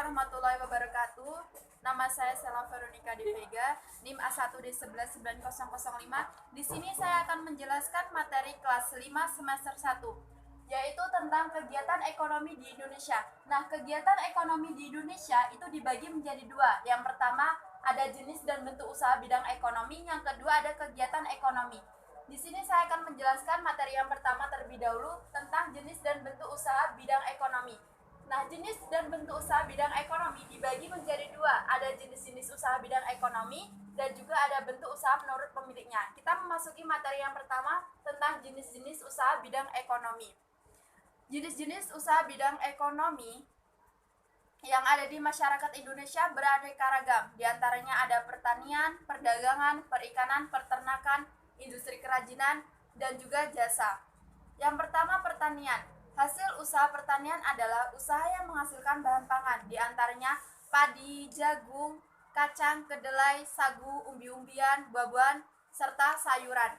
warahmatullahi wabarakatuh. Nama saya Sela Veronica Di Vega, NIM A1D119005. Di sini saya akan menjelaskan materi kelas 5 semester 1, yaitu tentang kegiatan ekonomi di Indonesia. Nah, kegiatan ekonomi di Indonesia itu dibagi menjadi dua. Yang pertama, ada jenis dan bentuk usaha bidang ekonomi. Yang kedua, ada kegiatan ekonomi. Di sini saya akan menjelaskan materi yang pertama terlebih dahulu tentang jenis dan bentuk usaha bidang ekonomi. Nah, jenis dan bentuk usaha bidang ekonomi dibagi menjadi dua. Ada jenis-jenis usaha bidang ekonomi dan juga ada bentuk usaha menurut pemiliknya. Kita memasuki materi yang pertama tentang jenis-jenis usaha bidang ekonomi. Jenis-jenis usaha bidang ekonomi yang ada di masyarakat Indonesia beraneka ragam. Di antaranya ada pertanian, perdagangan, perikanan, peternakan, industri kerajinan, dan juga jasa. Yang pertama, pertanian. Hasil usaha pertanian adalah usaha yang menghasilkan bahan pangan, di antaranya padi, jagung, kacang, kedelai, sagu, umbi-umbian, buah-buahan, serta sayuran.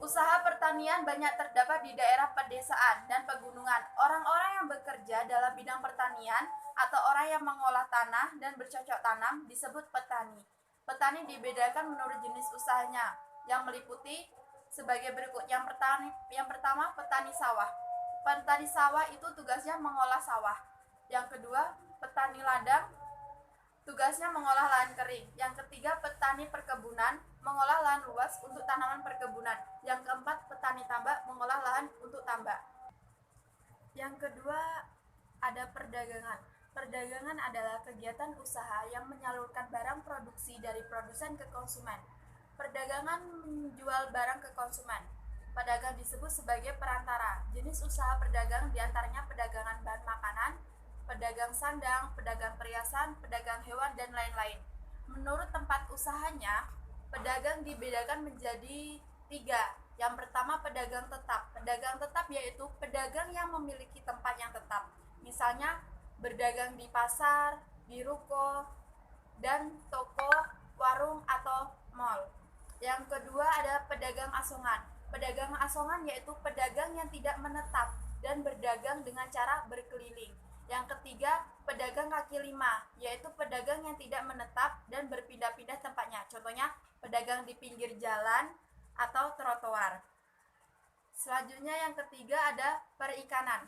Usaha pertanian banyak terdapat di daerah pedesaan dan pegunungan. Orang-orang yang bekerja dalam bidang pertanian atau orang yang mengolah tanah dan bercocok tanam disebut petani. Petani dibedakan menurut jenis usahanya, yang meliputi sebagai berikut. Yang pertama, petani sawah. Petani sawah itu tugasnya mengolah sawah. Yang kedua, petani ladang, tugasnya mengolah lahan kering. Yang ketiga, petani perkebunan, mengolah lahan luas untuk tanaman perkebunan. Yang keempat, petani tambak, mengolah lahan untuk tambak. Yang kedua, ada perdagangan. Perdagangan adalah kegiatan usaha yang menyalurkan barang produksi dari produsen ke konsumen. Perdagangan menjual barang ke konsumen. Pedagang disebut sebagai perantara. Jenis usaha pedagang diantaranya pedagangan bahan makanan, pedagang sandang, pedagang perhiasan, pedagang hewan, dan lain-lain. Menurut tempat usahanya, pedagang dibedakan menjadi 3. Yang pertama, pedagang tetap. Pedagang tetap yaitu pedagang yang memiliki tempat yang tetap. Misalnya, berdagang di pasar, di ruko, dan toko, warung, atau mall. Yang kedua, ada pedagang asongan. Pedagang asongan yaitu pedagang yang tidak menetap dan berdagang dengan cara berkeliling. Yang ketiga, pedagang kaki lima, yaitu pedagang yang tidak menetap dan berpindah-pindah tempatnya. Contohnya, pedagang di pinggir jalan atau trotoar. Selanjutnya yang ketiga ada perikanan.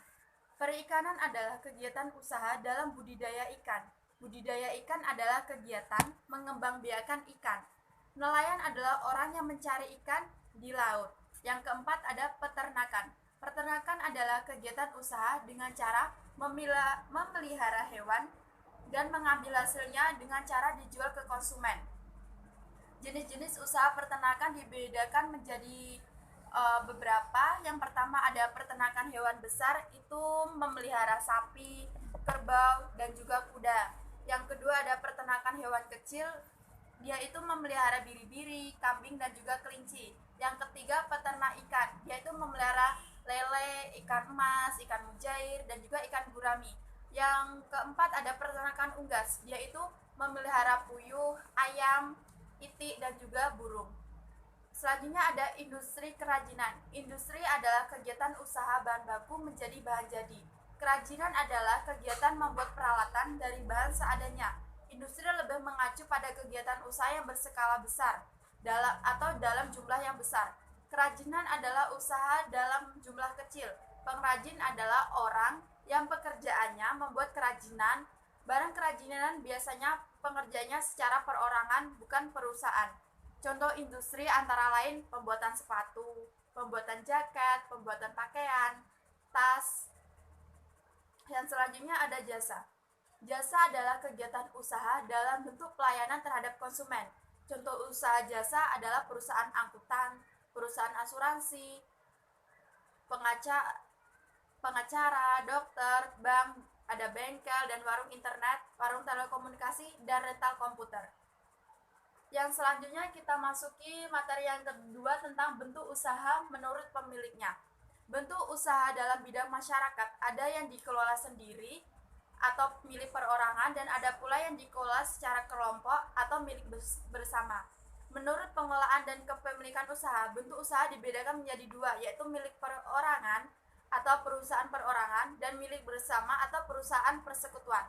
Perikanan adalah kegiatan usaha dalam budidaya ikan. Budidaya ikan adalah kegiatan mengembangbiakan ikan. Nelayan adalah orang yang mencari ikan di laut. Yang keempat ada peternakan. Peternakan adalah kegiatan usaha dengan cara memelihara hewan dan mengambil hasilnya dengan cara dijual ke konsumen. Jenis-jenis usaha peternakan dibedakan menjadi beberapa. Yang pertama ada peternakan hewan besar, itu memelihara sapi, kerbau, dan juga kuda. Yang kedua ada peternakan hewan kecil, dia itu memelihara biri-biri, kambing, dan juga kelinci. Yang ketiga, peternak ikan, yaitu memelihara lele, ikan emas, ikan mujair, dan juga ikan gurami. Yang keempat, ada peternakan unggas, yaitu memelihara puyuh, ayam, itik, dan juga burung. Selanjutnya ada industri kerajinan. Industri adalah kegiatan usaha bahan baku menjadi bahan jadi. Kerajinan adalah kegiatan membuat peralatan dari bahan seadanya. Industri lebih mengacu pada kegiatan usaha yang berskala besar dalam jumlah yang besar. Kerajinan adalah usaha dalam jumlah kecil. Pengrajin adalah orang yang pekerjaannya membuat kerajinan. Barang kerajinan biasanya pengerjanya secara perorangan, bukan perusahaan. Contoh industri antara lain pembuatan sepatu, pembuatan jaket, pembuatan pakaian, tas. Yang selanjutnya ada jasa. Jasa adalah kegiatan usaha dalam bentuk pelayanan terhadap konsumen. Contoh usaha jasa adalah perusahaan angkutan, perusahaan asuransi, pengacara, dokter, bank, ada bengkel dan warung internet, warung telekomunikasi, dan rental komputer. Yang selanjutnya kita masuki materi yang kedua tentang bentuk usaha menurut pemiliknya. Bentuk usaha dalam bidang masyarakat ada yang dikelola sendiri atau milik perorangan, dan ada pula yang dikelola secara kelompok atau milik bersama. Menurut pengelolaan dan kepemilikan usaha, bentuk usaha dibedakan menjadi dua, yaitu milik perorangan atau perusahaan perorangan dan milik bersama atau perusahaan persekutuan.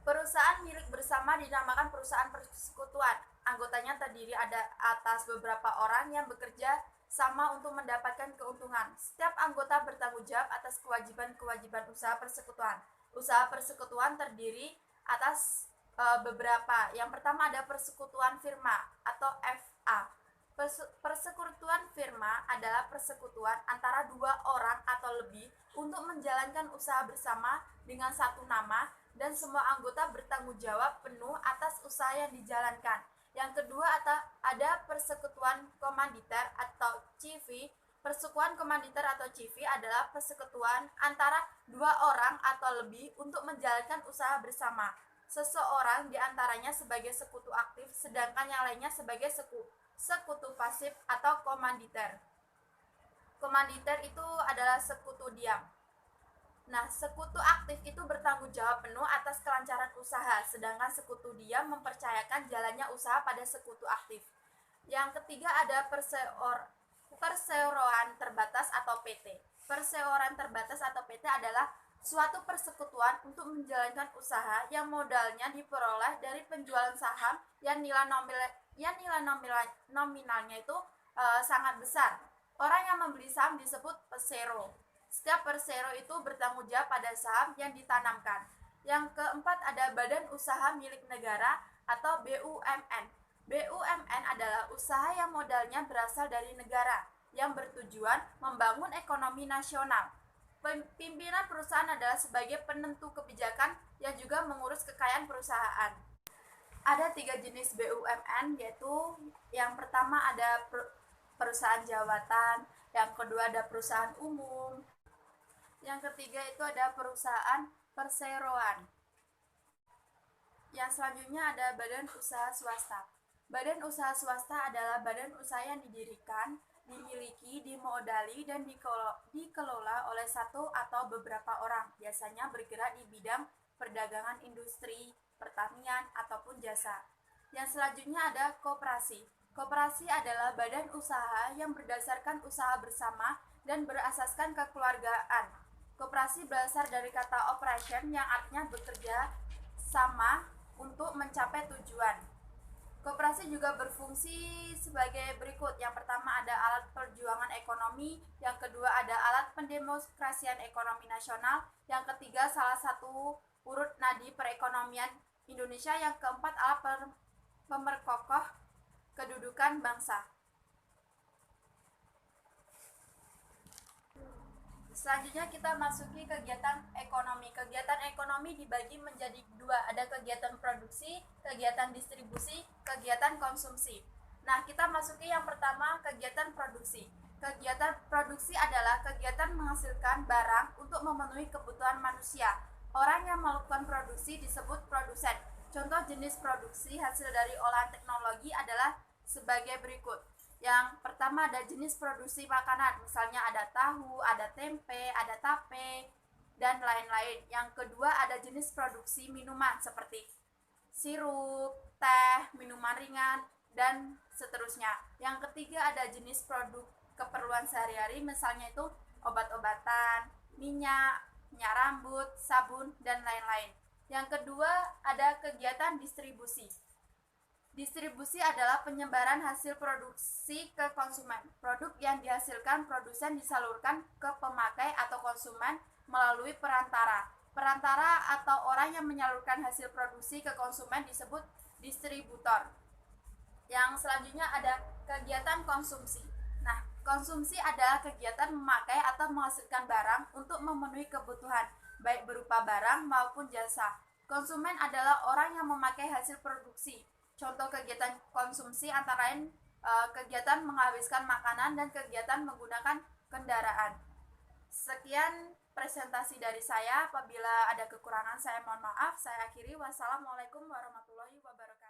Perusahaan milik bersama dinamakan perusahaan persekutuan. Anggotanya terdiri atas beberapa orang yang bekerja sama untuk mendapatkan keuntungan. Setiap anggota bertanggung jawab atas kewajiban-kewajiban usaha persekutuan. Usaha persekutuan terdiri atas beberapa. Yang pertama ada persekutuan firma atau FA. Persekutuan firma adalah persekutuan antara dua orang atau lebih untuk menjalankan usaha bersama dengan satu nama dan semua anggota bertanggung jawab penuh atas usaha yang dijalankan. Yang kedua ada persekutuan komanditer atau CV. Persekutuan komanditer atau CV adalah persekutuan antara dua orang atau lebih untuk menjalankan usaha bersama. Seseorang diantaranya sebagai sekutu aktif, sedangkan yang lainnya sebagai sekutu pasif atau komanditer. Komanditer itu adalah sekutu diam. Nah, sekutu aktif itu bertanggung jawab penuh atas kelancaran usaha, sedangkan sekutu diam mempercayakan jalannya usaha pada sekutu aktif. Yang ketiga ada perseroan terbatas atau PT. Perseroan terbatas atau PT adalah suatu persekutuan untuk menjalankan usaha yang modalnya diperoleh dari penjualan saham yang nilai nominalnya itu sangat besar. Orang yang membeli saham disebut persero. Setiap persero itu bertanggung jawab pada saham yang ditanamkan. Yang keempat ada Badan Usaha Milik Negara atau BUMN. BUMN adalah usaha yang modalnya berasal dari negara yang bertujuan membangun ekonomi nasional. Pimpinan perusahaan adalah sebagai penentu kebijakan yang juga mengurus kekayaan perusahaan. Ada 3 jenis BUMN, yaitu yang pertama ada perusahaan jawatan, yang kedua ada perusahaan umum, yang ketiga itu ada perusahaan perseroan. Yang selanjutnya ada badan usaha swasta. Badan usaha swasta adalah badan usaha yang didirikan, dimiliki, dimodali, dan dikelola oleh satu atau beberapa orang, biasanya bergerak di bidang perdagangan, industri, pertanian, ataupun jasa. Yang selanjutnya ada koperasi. Koperasi adalah badan usaha yang berdasarkan usaha bersama dan berasaskan kekeluargaan. Koperasi berasal dari kata operation yang artinya bekerja sama untuk mencapai tujuan. Koperasi juga berfungsi sebagai berikut. Yang pertama ada alat perjuangan ekonomi, yang kedua ada alat pendemokrasian ekonomi nasional, yang ketiga salah satu urut nadi perekonomian Indonesia, yang keempat alat pemerkokoh kedudukan bangsa. Selanjutnya kita masuki kegiatan ekonomi. Kegiatan ekonomi dibagi menjadi dua, ada kegiatan produksi, kegiatan distribusi, kegiatan konsumsi. Nah, kita masuki yang pertama, kegiatan produksi. Kegiatan produksi adalah kegiatan menghasilkan barang untuk memenuhi kebutuhan manusia. Orang yang melakukan produksi disebut produsen. Contoh jenis produksi hasil dari olahan teknologi adalah sebagai berikut. Yang pertama ada jenis produksi makanan, misalnya ada tahu, ada tempe, ada tape, dan lain-lain. Yang kedua ada jenis produksi minuman seperti sirup, teh, minuman ringan, dan seterusnya. Yang ketiga ada jenis produk keperluan sehari-hari, misalnya itu obat-obatan, minyak rambut, sabun, dan lain-lain. Yang kedua ada kegiatan distribusi. Distribusi adalah penyebaran hasil produksi ke konsumen. Produk yang dihasilkan produsen disalurkan ke pemakai atau konsumen melalui perantara. Perantara atau orang yang menyalurkan hasil produksi ke konsumen disebut distributor. Yang selanjutnya ada kegiatan konsumsi. Nah, konsumsi adalah kegiatan memakai atau menghasilkan barang untuk memenuhi kebutuhan, baik berupa barang maupun jasa. Konsumen adalah orang yang memakai hasil produksi. Contoh kegiatan konsumsi antara lain kegiatan menghabiskan makanan dan kegiatan menggunakan kendaraan. Sekian presentasi dari saya. Apabila ada kekurangan saya mohon maaf. Saya akhiri. Wassalamualaikum warahmatullahi wabarakatuh.